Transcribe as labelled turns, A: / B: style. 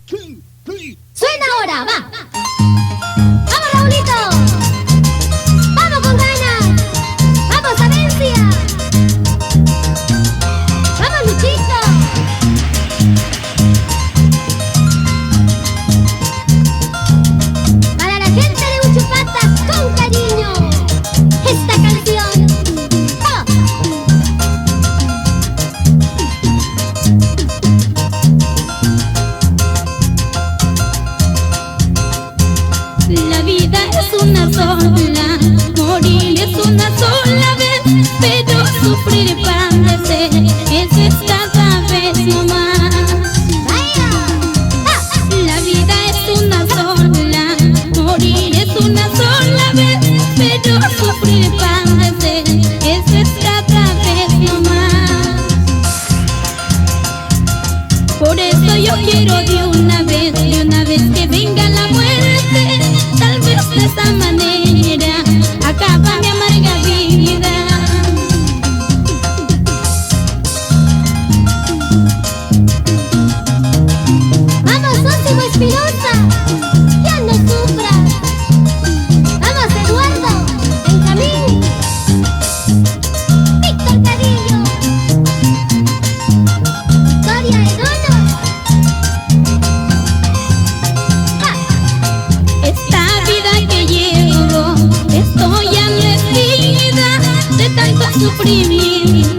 A: Suena ahora, va. Vamos, Raulito. Vamos con ganas. Vamos, Avencia. Vamos, Luchito. Para la gente de Uchupata, con cariño, esta canción. ¡Oh!
B: La vida es una sola, morir es una sola vez, pero sufrir para padecer es cada vez no más. La vida es una sola, morir es una sola vez, pero sufrir para padecer es cada vez no más. Por eso yo quiero de una vez que venga la muerte. Tal vez de esta manera acaba mi amarga vida.
A: Vamos, Sósimo Espinosa, ya no sufras. Vamos, Eduardo, Benjamín, Víctor Cadillo, Gloria Edono.
B: Esta vida que llevo, estoy amnestida de tanto sufrimiento.